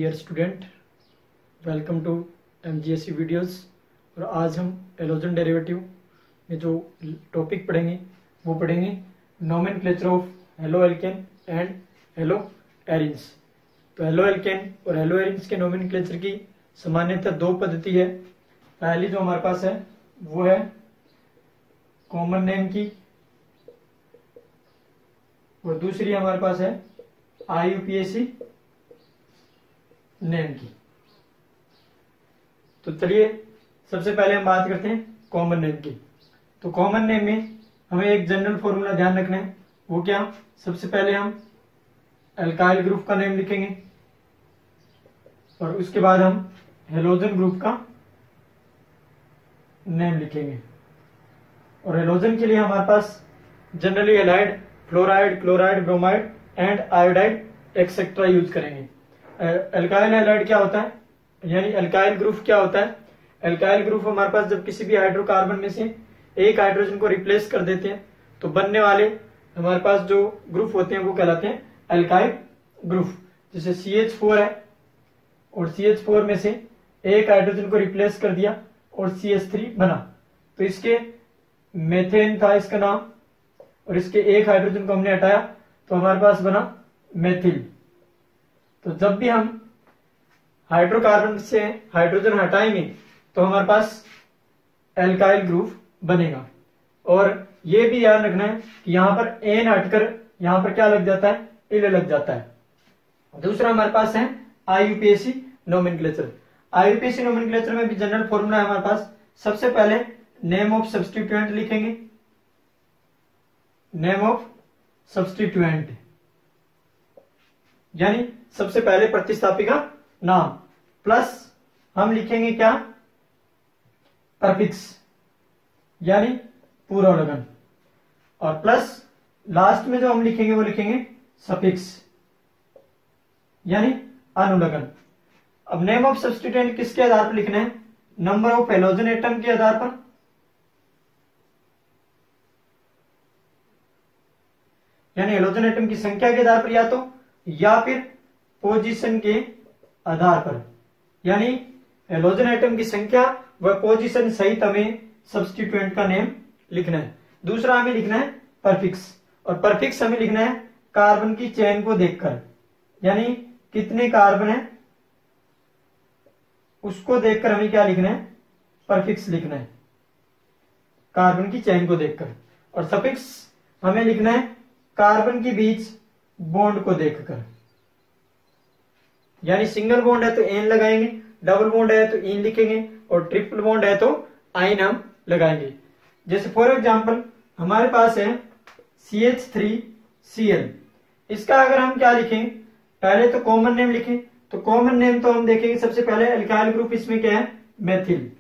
Dear student, welcome to MGSC videos. और आज हम एलोजन डेरिवेटिव में जो टॉपिक पढ़ेंगे वो पढ़ेंगे nomenclature of halo alkane and hello arenes. तो हेलो एल्केन और हेलो एरिन्स के नोमेनक्लेचर की सामान्यतः दो पद्धति है। पहली जो हमारे पास है वो है कॉमन नेम की, और दूसरी हमारे पास है IUPAC नेम की। तो चलिए सबसे पहले हम बात करते हैं कॉमन नेम की। तो कॉमन नेम में हमें एक जनरल फॉर्मूला ध्यान रखना है। वो क्या? सबसे पहले हम एल्काइल ग्रुप का नेम लिखेंगे और उसके बाद हम हेलोजन ग्रुप का नेम लिखेंगे। और हेलोजन के लिए हमारे पास generally halide, fluoride, chloride, bromide and iodide etcetera use करेंगे। एल्काइल हैलाइड क्या होता है, यानी एल्काइल ग्रुप क्या होता है? एल्काइल ग्रुप हमारे पास जब किसी भी हाइड्रोकार्बन में से एक हाइड्रोजन को रिप्लेस कर देते हैं तो बनने वाले हमारे पास जो ग्रुप होते हैं वो कहलाते हैं एल्काइल ग्रुप। जैसे CH4 है और CH4 में से एक हाइड्रोजन को रिप्लेस कर दिया और CH3 बना, तो इसके मेथेन था इसका नाम, और इसके एक हाइड्रोजन को हमने हटाया तो हमारे पास बना मेथिल। तो जब भी हम हाइड्रोकार्बन से हाइड्रोजन हटाएंगे तो हमारे पास एल्काइल ग्रुप बनेगा। और ये भी ध्यान रखना है कि यहां पर एन हटकर यहां पर क्या लग जाता है? इल लग जाता है। दूसरा हमारे पास है IUPAC नोमेनक्लेचर। IUPAC नोमेनक्लेचर में भी जनरल फॉर्मूला है हमारे पास। सबसे पहले नेम ऑफ सब्स्टिट्यूएंट लिखेंगे, नेम ऑफ सब्स्टिट्यूएंट यानी सबसे पहले प्रतिस्थापी का नाम, प्लस हम लिखेंगे क्या? प्रफिक्स यानी पूर्वलगन, और प्लस लास्ट में जो हम लिखेंगे वो लिखेंगे सफिक्स यानी अनुलगन। अब नेम ऑफ सब्स्टिट्यूएंट किसके आधार पर लिखना है? नंबर ऑफ हेलोजन एटम के आधार पर, यानी हेलोजन एटम की संख्या के आधार पर या फिर पोजीशन के आधार पर, यानी हेलोजन एटम की संख्या व पोजीशन सहित हमें सब्स्टिट्यूएंट का नेम लिखना है। दूसरा हमें लिखना है परफिक्स, और परफिक्स हमें लिखना है कार्बन की चेन को देखकर, यानी कितने कार्बन है उसको देखकर हमें क्या लिखना है? परफिक्स लिखना है कार्बन की चेन को देखकर। और सफिक्स हमें लिखना है कार्बन के बीच बॉन्ड को देखकर, यानी सिंगल बॉन्ड है तो एन लगाएंगे, डबल बॉन्ड है तो इन लिखेंगे, और ट्रिपल बॉन्ड है तो आइन हम लगाएंगे। जैसे फॉर एग्जांपल हमारे पास है CH3Cl, इसका अगर हम क्या लिखें? पहले तो कॉमन नेम लिखें। तो कॉमन नेम तो हम देखेंगे सबसे पहले एल्काइल ग्रुप, इसमें क्या है? मेथिल।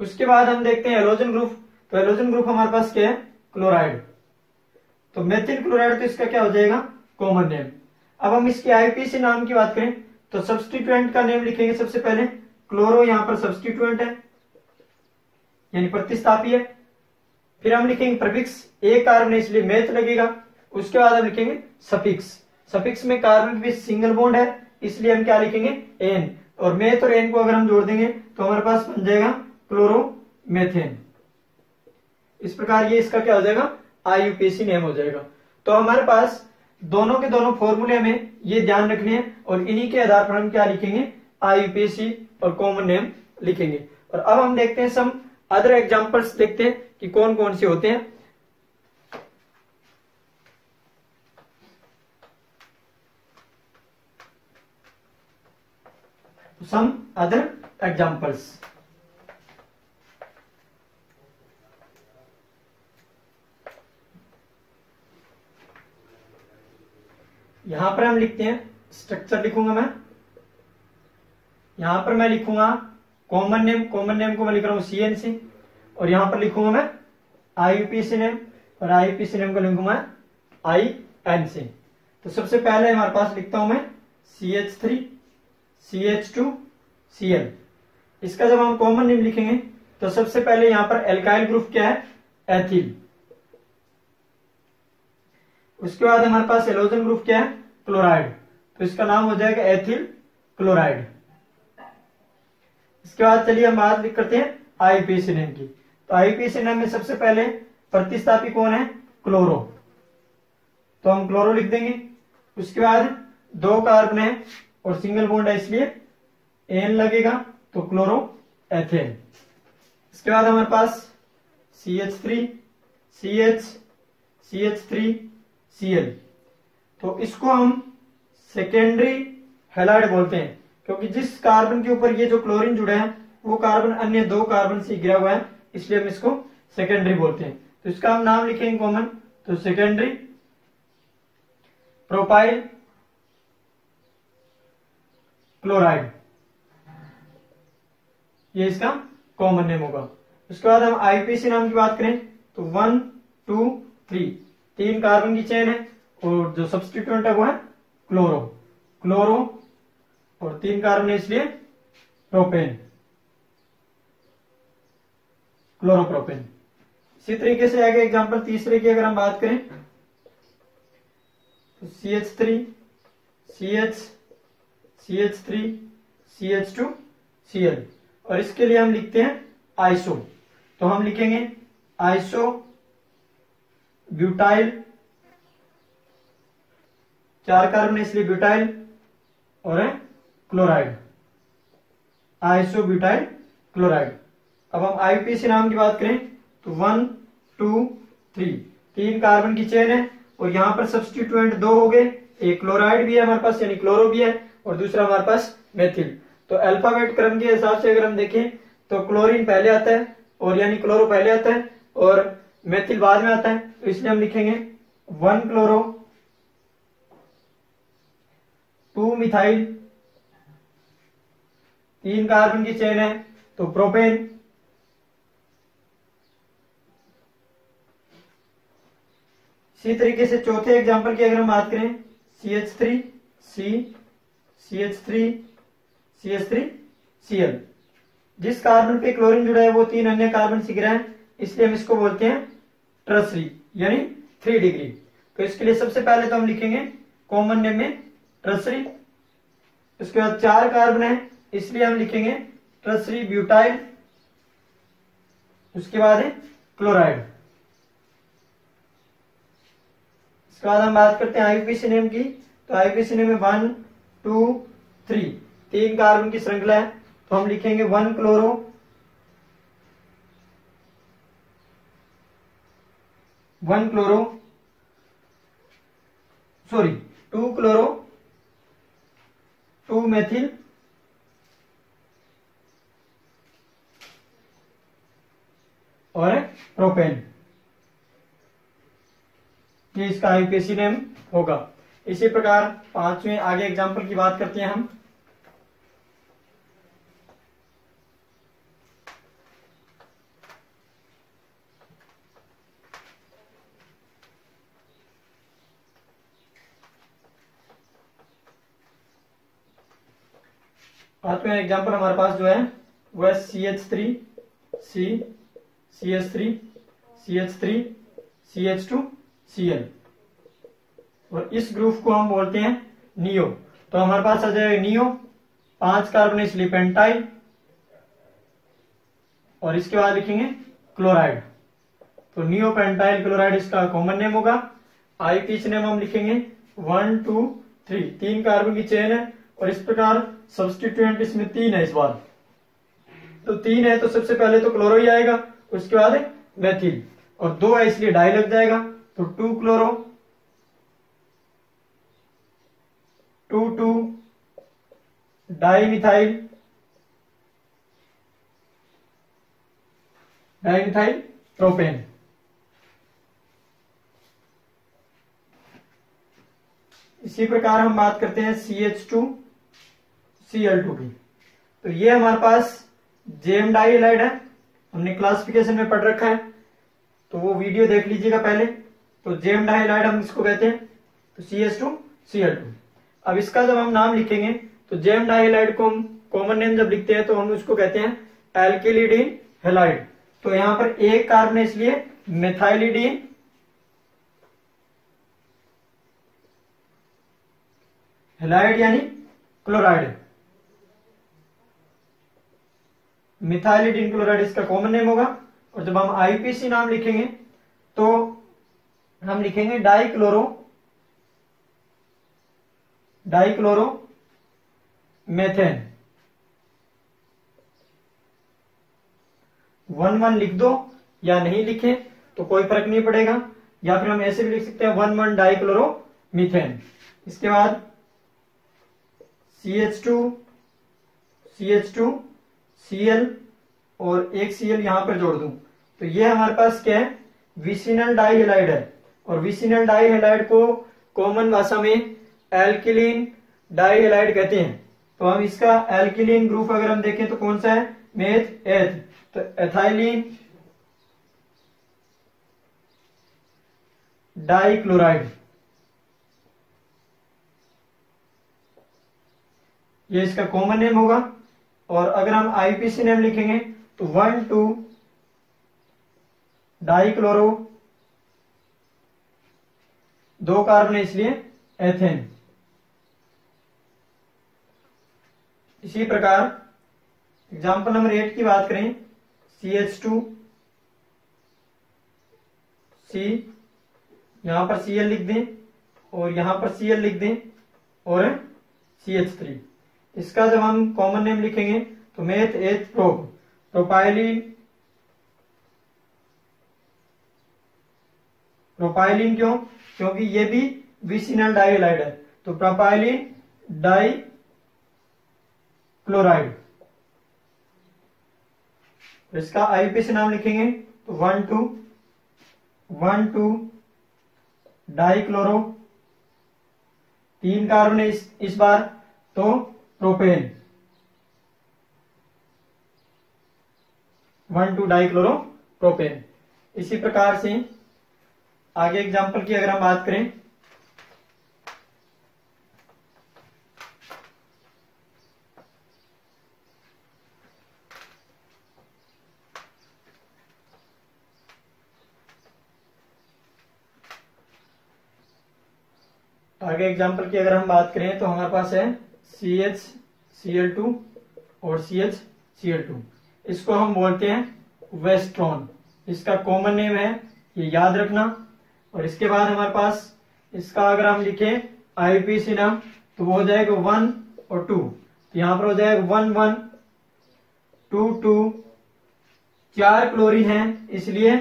उसके बाद हम देखते हैं हेलोजन ग्रुप। तो हेलोजन ग्रुप हमारे पास क्या है? क्लोराइड। तो मेथिल क्लोराइड, तो इसका क्या हो जाएगा? Common name. अब हम इसके IUPAC नाम की बात करें तो सब्स्टिट्यूएंट का नेम लिखेंगे सबसे पहले क्लोरो, यहां पर सब्स्टिट्यूएंट है यानी प्रतिस्थापी है। फिर हम लिखेंगे प्रफिक्स, एक कार्बन है इसलिए मेथ लगेगा। उसके बाद हम लिखेंगे सफिक्स, सफिक्स में कार्बन के बीच सिंगल बॉन्ड है इसलिए हम क्या लिखेंगे? एन, और मेथ और एन को अगर हम जोड़ देंगे तो हमारे पास बन जाएगा क्लोरोमेथेन। इस प्रकार ये इसका क्या हो जाएगा? IUPAC नेम हो जाएगा। तो हमारे पास दोनों के दोनों फॉर्मूले में ये ध्यान रखने हैं, और इन्हीं के आधार पर हम क्या लिखेंगे? IUPAC और कॉमन नेम लिखेंगे। और अब हम देखते हैं सम अदर एग्जांपल्स, देखते हैं कि कौन कौन से होते हैं। सम अदर एग्जांपल्स, यहां पर हम लिखते हैं स्ट्रक्चर, लिखूंगा मैं यहां पर मैं लिखूंगा कॉमन नेम, कॉमन नेम को मैं लिख रहा हूं CNC, और यहां पर लिखूंगा मैं IUPAC नेम, और IUPAC नेम को लिखूंगा INC। तो सबसे पहले हमारे पास लिखता हूं मैं CH3 CH2 Cl। इसका जब हम कॉमन नेम लिखेंगे तो सबसे पहले यहां पर एल्काइल ग्रुप क्या है? एथिल। उसके बाद हमारे पास हेलोजन ग्रुप क्या है, क्लोराइड। तो इसका नाम हो जाएगा एथिल क्लोराइड। इसके बाद चलिए हम बात करते हैं आईयूपीएसी नेम की। तो आईयूपीएसी नेम में सबसे पहले प्रतिस्थापी कौन है? क्लोरो। तो हम क्लोरो लिख देंगे। उसके बाद 2 कार्बन है और सिंगल बॉन्ड है इसलिए एन लगेगा, तो क्लोरो एथेन। इसके बाद हमारे पास CH3 CH CH3 Cl। तो इसको हम सेकेंडरी हैलाइड बोलते हैं, क्योंकि जिस कार्बन के ऊपर ये जो क्लोरीन जुड़ा है वो कार्बन अन्य 2 कार्बन से घिरा हुआ है, इसलिए हम इसको सेकेंडरी बोलते हैं। तो इसका हम नाम लिखेंगे कॉमन, तो सेकेंडरी प्रोपाइल क्लोराइड, ये इसका कॉमन नेम होगा। उसके बाद हम आईयूपीएसी नाम की बात करें तो 1 2 3 3 कार्बन की चेन है और जो सब्स्टिट्यूएंट है वो है क्लोरो। क्लोरो और 3 कार्बन है इसलिए प्रोपेन, क्लोरोप्रोपेन। इसी तरीके से आगे एग्जांपल तीसरे की अगर हम बात करें तो CH3 CH CH3 CH2 Cl, और इसके लिए हम लिखते हैं आइसो। तो हम लिखेंगे आइसो ब्यूटाइल, 4 कार्बन इसलिए ब्यूटाइल और है क्लोराइड, आइसो ब्यूटाइल क्लोराइड। अब हम आईयूपीएसी नाम की बात करें तो 1 2 3 3 कार्बन की चेन है और यहां पर सब्स्टिट्यूएंट 2 हो गए, एक क्लोराइड भी है हमारे पास यानी क्लोरो भी है और दूसरा हमारे पास मेथिल। तो अल्फाबेट क्रम के हिसाब से अगर हम देखें तो क्लोरीन पहले आता है और यानी क्लोरो पहले आता है और मेथिल बाद में आता है, तो इसलिए हम लिखेंगे 1 क्लोरो 2 मिथाइल, 3 कार्बन की चेन है तो प्रोपेन। इसी तरीके से चौथे एग्जांपल की अगर हम बात करें CH3 C CH3 CH3 Cl, जिस कार्बन पे क्लोरीन जुड़ा है वो 3 अन्य कार्बन से घिरा है, इसलिए हम इसको बोलते हैं ट्रसरी यानी 3 डिग्री। तो इसके लिए सबसे पहले तो हम लिखेंगे कॉमन नेम में ट्रसरी। उसके बाद 4 कार्बन है इसलिए हम लिखेंगे ट्रसरी ब्यूटाइल। उसके बाद है क्लोराइड। इसके बाद हम बात करते हैं आईयूपीएसी नेम की। तो आईयूपीएसी नेम में 1 2 3 3 कार्बन की श्रृंखला है, तो हम लिखेंगे 1 क्लोरो 2 क्लोरो 2 मेथिल और प्रोपेन, ये इसका आईयूपीएसी नेम होगा। इसी प्रकार 5वें आगे एग्जांपल की बात करते हैं हम। पांचवें एग्जांपल हमारे पास जो है वो है CH3 C CH3 CH3 CH2 Cl, और इस ग्रुप को हम बोलते हैं नियो। तो हमारे पास आ जाएगा नियो, 5 कार्बन इसलिए पेंटाइल, और इसके बाद लिखेंगे क्लोराइड। तो नियो पेंटाइल क्लोराइड इसका कॉमन नेम होगा। आईयूपीएसी नेम हम लिखेंगे 1 2 3 3 कार्बन की चेन है और इस प्रकार सब्स्टिट्यूएंट इसमें 3 है इस बार। तो 3 है तो सबसे पहले तो क्लोरो ही आएगा, उसके बाद मेथिल, और 2 है इसलिए डाई लग जाएगा, तो 2 क्लोरो 2 2 डाई मिथाइल प्रोपेन। इसी प्रकार हम बात करते हैं CH2 Cl2 की। तो ये हमारे पास जेम डाइहाइड है, हमने क्लासिफिकेशन में पढ़ रखा है, तो वो वीडियो देख लीजिएगा पहले। तो जेम डाइहाइड हम इसको कहते हैं, तो CH2 Cl2। अब इसका जब हम नाम लिखेंगे तो जेम डाइहाइड को हम कॉमन नेम जब लिखते हैं तो हम उसको कहते हैं एल्किलिडीन हैलाइड। तो यहां पर एक कार्बन है इसलिए मेथाइलिडीन हैलाइड यानी क्लोराइड, मिथाइलिडीन क्लोराइड इसका कॉमन नेम होगा। और जब हम आईपीसी नाम लिखेंगे तो हम लिखेंगे डाइक्लोरो मेथेन। 1,1 लिख दो या नहीं लिखे तो कोई फर्क नहीं पड़ेगा, या फिर हम ऐसे भी लिख सकते हैं 1,1 डाइक्लोरो मीथेन। इसके बाद CH2 Cl और एक Cl यहां पर जोड़ दूं तो ये हमारे पास क्या है, विसिनल डाइहैलाइड है। और विसिनल डाइहैलाइड को कॉमन भाषा में एल्किलीन डाइहैलाइड कहते हैं। तो हम इसका एल्किलीन ग्रुप अगर हम देखें तो कौन सा है, मेथ एथ, तो एथाइलिन डाइक्लोराइड, ये इसका कॉमन नेम होगा। और अगर हम आईपीसी नेम लिखेंगे तो 1,2 डाइक्लोरो, 2 कार्बन है इसलिए एथेन। इसी प्रकार एग्जाम्पल नंबर 8 की बात करें, CH2 C, यहां पर Cl लिख दें और यहां पर Cl लिख दें और CH3। इसका जब हम कॉमन नेम लिखेंगे तो मेथ एथ प्रोपाइलिन क्यों, क्योंकि ये भी विसिनल डाइहैलाइड है, तो प्रोपाइलिन डाई क्लोराइड। इसका आईपीसी नाम लिखेंगे तो 1,2 डाइक्लोरो, 3 कार्बन है इस बार तो प्रोपेन, 1,2 डाइक्लोरो प्रोपेन। इसी प्रकार से आगे एग्जाम्पल की अगर हम बात करें, तो हमारे पास है CHCl2 और CHCl2, इसको हम बोलते हैं वेस्ट्रॉन, इसका कॉमन नेम है, ये याद रखना। और इसके बाद हमारे पास इसका अगर हम लिखें आईपीसी नाम तो वो हो जाएगा 1 और 2, तो यहां पर हो जाएगा 1,1 2,2, 4 क्लोरीन है इसलिए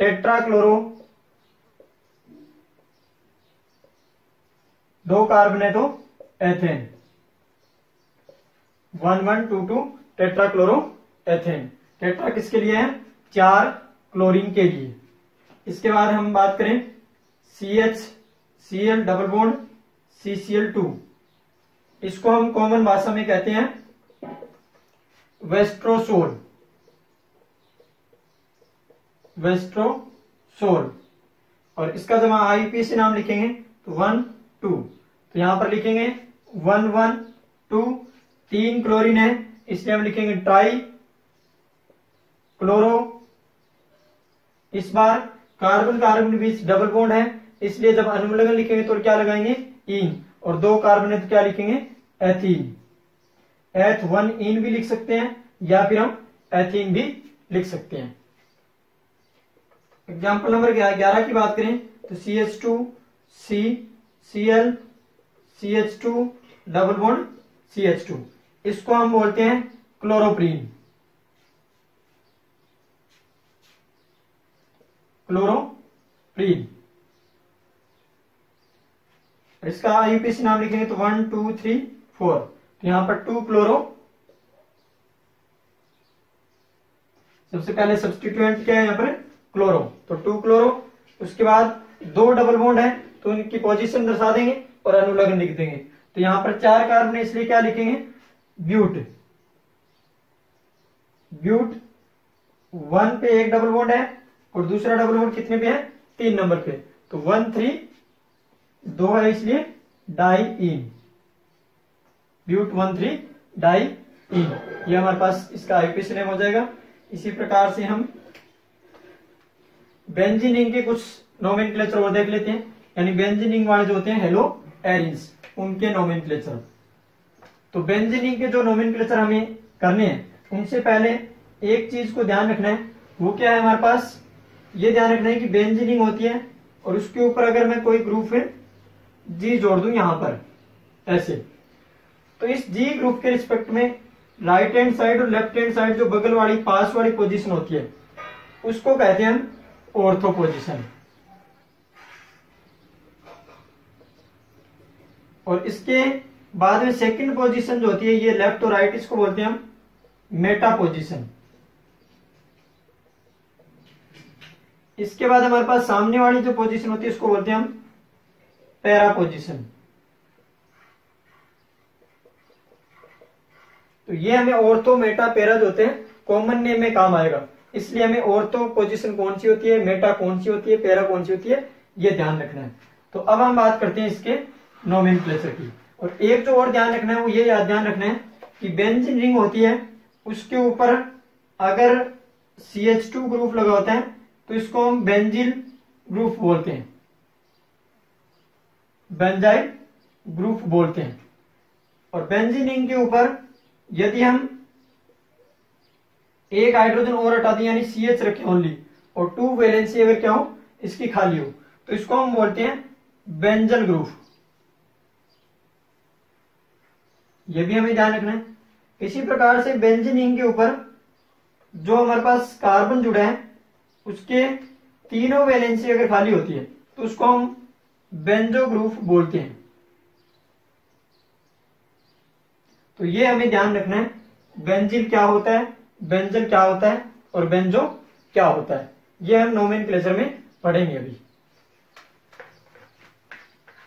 टेट्राक्लोरो, 2 कार्बन है तो एथेन, 1,1,2,2 टेट्राक्लोरो एथेन। टेट्रा किसके लिए है, 4 क्लोरीन के लिए। इसके बाद हम बात करें CHCl डबल बॉन्ड CCl2, इसको हम कॉमन भाषा में कहते हैं वेस्ट्रोसोल। और इसका जब हम आईपीसी नाम लिखेंगे तो 1,2, तो यहां पर लिखेंगे 1,1,2, 3 क्लोरीन है इसलिए हम लिखेंगे ट्राई क्लोरो। इस बार कार्बन कार्बन बीच डबल बॉन्ड है इसलिए जब अनुलग्न लिखेंगे तो क्या लगाएंगे, इन, और 2 कार्बन है तो क्या लिखेंगे, एथीन। एथ 1 इन भी लिख सकते हैं या फिर हम एथीन भी लिख सकते हैं। एग्जाम्पल नंबर 11 की बात करें तो CH2 C Cl CH2 double bond CH2, इसको हम बोलते हैं क्लोरोप्रीन। इसका आईपीसी नाम लिखेंगे तो 1, 2, 3, 4, तो यहां पर 2 क्लोरो, सबसे पहले सब्स्टिट्यूएंट क्या है यहाँ पर, क्लोरो, तो 2 क्लोरो। उसके बाद 2 डबल बॉन्ड है तो उनकी पोजीशन दर्शा देंगे और अनुलग्न लिख देंगे। तो यहां पर 4 कार्बन है इसलिए क्या लिखेंगे, ब्यूट। 1 पे एक डबल बॉन्ड है और दूसरा डबल बॉन्ड कितने पे है, 3 नंबर पे, तो 1, 3, 2 है इसलिए डाई इन, ब्यूट 1, 3 डाई इन, ये हमारे पास इसका आईपीसी नेम हो जाएगा। इसी प्रकार से हम बेंजीन रिंग के कुछ नोमेनक्लेचर और देख लेते हैं, यानी बेंजीन रिंग वाले जो होते हैं हेलो एरिन्स। उनके नोमेनक्लेचर। तो बेंजीन के जो नोमेनक्लेचर हमें करने हैं उनसे पहले एक चीज को ध्यान रखना है, वो क्या है हमारे पास, ये ध्यान रखना है कि बेंजीन होती है और उसके ऊपर अगर मैं कोई ग्रुप है जी जोड़ दूं यहां पर ऐसे, तो इस जी ग्रुप के रिस्पेक्ट में राइट हैंड साइड और लेफ्ट हैंड साइड जो बगल वाली पास वाली पोजीशन होती है उसको कहते हैं हम ऑर्थो पोजीशन। और इसके बाद में सेकंड पोजीशन जो होती है ये लेफ्ट और राइट, इसको बोलते हैं हम मेटा पोजीशन। इसके बाद हमारे पास सामने वाली जो पोजीशन होती है उसको बोलते हैं हम पैरा पोजीशन। तो ये हमें ऑर्थो मेटा पैरा जो होते हैं कॉमन नेम में काम आएगा, इसलिए हमें ऑर्थो पोजीशन कौन सी होती है, मेटा कौन सी होती है, पैरा कौन सी होती है, ये ध्यान रखना है। तो अब हम बात करते हैं इसके नोमेनक्लेचर की। और एक जो और ध्यान रखना है वो ये याद ध्यान रखना है कि बेंजीन रिंग होती है उसके ऊपर अगर CH2 ग्रुप लगा होता है तो इसको हम बेंजिल ग्रुप बोलते हैं, बेंजाइल ग्रुप बोलते हैं। और बेंजीन रिंग के ऊपर यदि हम एक हाइड्रोजन और हटा दें यानी CH रखें ओनली और 2 वैलेंसी अगर क्या हो इसकी खाली हो तो इसको हम बोलते हैं बेंजल ग्रुप। यह भी हमें ध्यान रखना है। इसी प्रकार से बेंजीन रिंग के ऊपर जो हमारे पास कार्बन जुड़ा है उसके तीनों वैलेंसी अगर खाली होती है तो उसको हम बेंजो ग्रुप बोलते हैं। तो ये हमें ध्यान रखना है, बेंजिल क्या होता है, बेंजल क्या होता है और बेंजो क्या होता है, ये हम नोमेनक्लेचर में पढ़ेंगे अभी।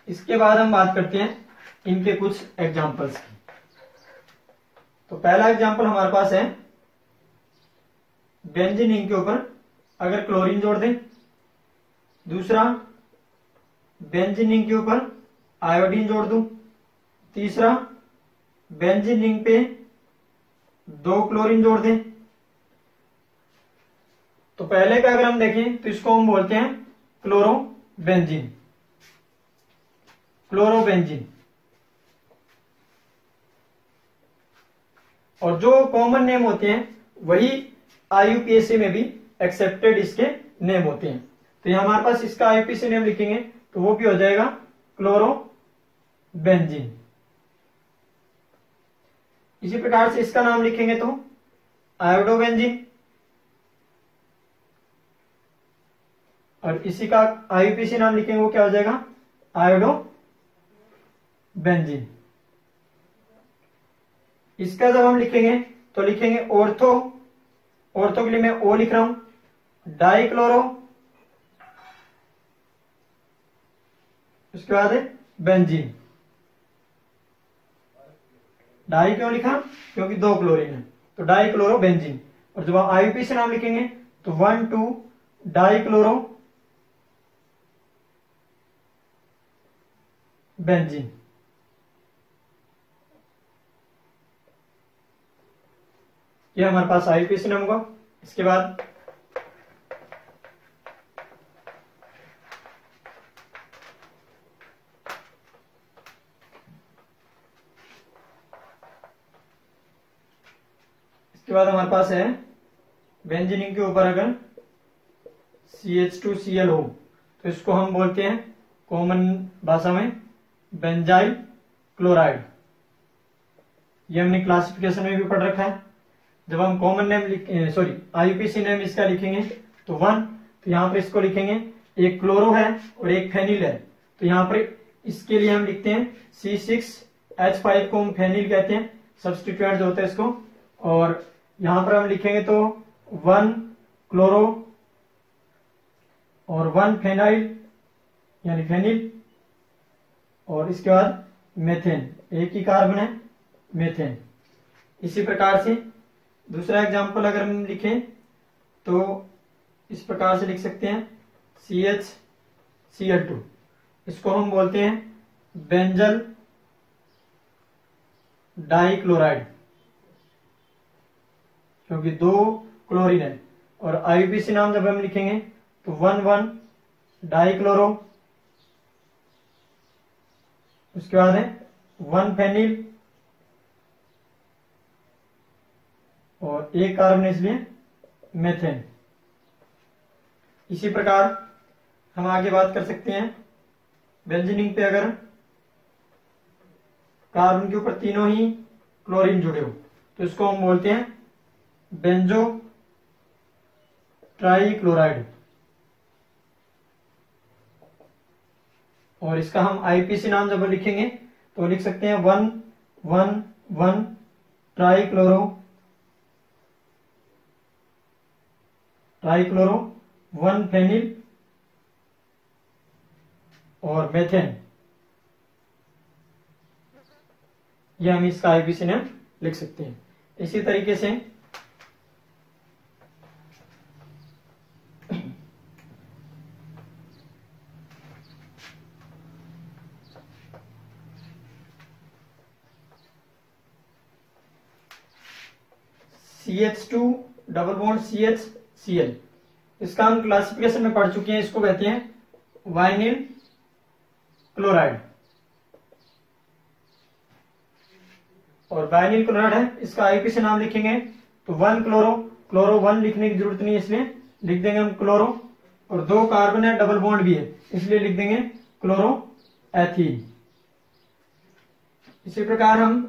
इसके बाद हम बात करते हैं इनके कुछ एग्जांपल्स की। तो पहला एग्जांपल हमारे पास है बेंजीन रिंग के ऊपर अगर क्लोरीन जोड़ दें, दूसरा बेंजीन रिंग के ऊपर आयोडीन जोड़ दूं, तीसरा बेंजीन रिंग पे 2 क्लोरीन जोड़ दें। तो पहले का अगर हम देखें तो इसको हम बोलते हैं क्लोरोबेंजीन, क्लोरोबेंजीन। और जो कॉमन नेम होते हैं वही IUPAC में भी एक्सेप्टेड इसके नेम होते हैं। तो यहां हमारे पास इसका IUPAC नेम लिखेंगे तो वो भी हो जाएगा क्लोरोबेंजीन। इसी प्रकार से इसका नाम लिखेंगे तो आयोडोबेंजीन, और इसी का IUPAC नाम लिखेंगे वो क्या हो जाएगा आयोडोबेंजीन। इसका जब हम लिखेंगे तो लिखेंगे ऑर्थो, ऑर्थो के लिए मैं O लिख रहा हूं, डाइक्लोरो, उसके बाद बेंजीन। डाई क्यों लिखा, क्योंकि 2 क्लोरीन है तो डाइक्लोरो बेंजीन। और जब आप IUPAC नाम लिखेंगे तो 1,2 डाइक्लोरो बेंजीन। ये हमारे पास IUPAC नाम होगा। इसके बाद हमारे पास है बेंजीन रिंग के ऊपर अगर CH2Cl हो तो इसको हम बोलते हैं कॉमन भाषा में बेंजाइल क्लोराइड। ये हमने क्लासिफिकेशन में भी पढ़ रखा है। जब हम कॉमन नेम IUPAC नेम इसका लिखेंगे तो 1, तो यहां पर इसको लिखेंगे, एक क्लोरो है और एक फेनिल है तो यहां पर इसके लिए हम लिखते हैं C6H5 को हम फेनिल कहते हैं, सब्स्टिट्यूएंट जो होता है इसको। और यहां पर हम लिखेंगे तो 1 क्लोरो और 1 फेनाइल यानी फेनिल, और इसके बाद मेथेन, एक ही कार्बन है मेथेन। इसी प्रकार से दूसरा एग्जांपल अगर हम लिखें तो इस प्रकार से लिख सकते हैं CHCl2, इसको हम बोलते हैं बेंजल डाइक्लोराइड क्योंकि 2 क्लोरीन है। और IUPAC नाम जब हम लिखेंगे तो 1,1 डाइक्लोरो उसके बाद है 1 फेनिल और 1 कार्बन इसलिए मेथेन। इसी प्रकार हम आगे बात कर सकते हैं बेंजीनिंग पे। अगर कार्बन के ऊपर तीनों ही क्लोरीन जुड़े हो तो इसको हम बोलते हैं बेंजो ट्राईक्लोराइड, और इसका हम आईपीसी नाम जब लिखेंगे तो लिख सकते हैं 1,1,1 ट्राईक्लोरो 1 फेनिल और मेथेन। ये हम इसका आईपीसी नाम लिख सकते हैं। इसी तरीके से CH2 double bond CH Cl, इसका हम क्लासिफिकेशन में पढ़ चुके हैं। इसको कहते हैं वाइनिल क्लोराइड, और वाइनिल क्लोराइड है। इसका आईपीसी नाम लिखेंगे तो 1 क्लोरो 1 लिखने की जरूरत नहीं है, इसलिए लिख देंगे हम क्लोरो, और 2 कार्बन है, डबल बॉन्ड भी है, इसलिए लिख देंगे क्लोरो एथीन। इसी प्रकार हम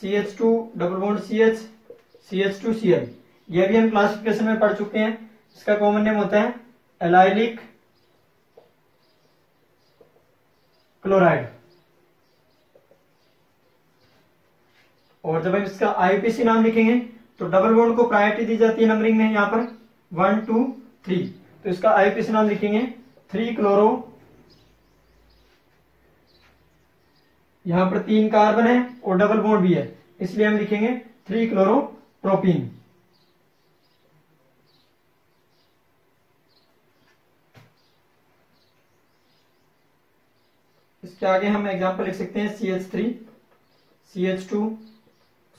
CH2 डबल बॉन्ड CH2Cl, यह भी हम क्लासिफिकेशन में पढ़ चुके हैं। इसका कॉमन नेम होता है एलाइलिक क्लोराइड, और जब हम इसका आईपीसी नाम लिखेंगे तो डबल बॉन्ड को प्रायोरिटी दी जाती है नंबरिंग में, यहां पर 1 2 3, तो इसका आईपीसी नाम लिखेंगे 3 क्लोरो, यहां पर 3 कार्बन है और डबल बॉन्ड भी है, इसलिए हम लिखेंगे 3 क्लोरो प्रोपीन। इसके आगे हम एग्जांपल लिख सकते हैं CH3 CH2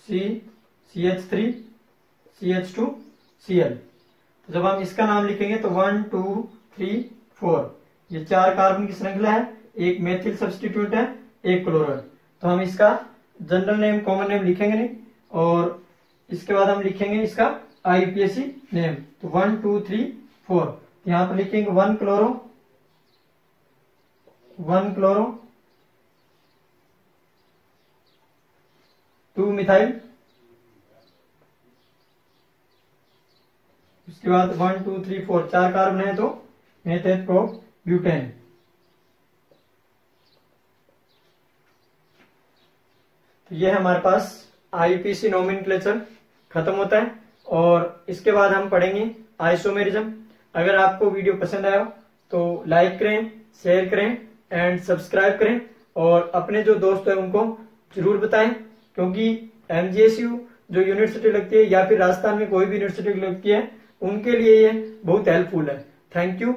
C CH3 CH2 Cl। तो जब हम इसका नाम लिखेंगे तो 1 2 3 4, ये 4 कार्बन की श्रृंखला है, एक मेथिल सब्स्टिट्यूट है, एक क्लोरो है। तो हम इसका जनरल नेम कॉमन नेम लिखेंगे नहीं, और इसके बाद हम लिखेंगे इसका आईपीसी नेम, तो 1 2 3 4, यहां पर लिखेंगे 1 क्लोरो 2 मिथाइल, उसके बाद 1 2 3 4 4 कार्बन है तो मेथेट प्रो ब्यूटेन। तो यह हमारे पास आईपीसी नोमेनक्लेचर खत्म होता है, और इसके बाद हम पढ़ेंगे आइसोमेरिज्म। अगर आपको वीडियो पसंद आया तो लाइक करें, शेयर करें एंड सब्सक्राइब करें, और अपने जो दोस्त हैं उनको जरूर बताएं, क्योंकि MGSU जो यूनिवर्सिटी लगती है या फिर राजस्थान में कोई भी यूनिवर्सिटी लगती है उनके लिए ये बहुत हेल्पफुल है। Thank you.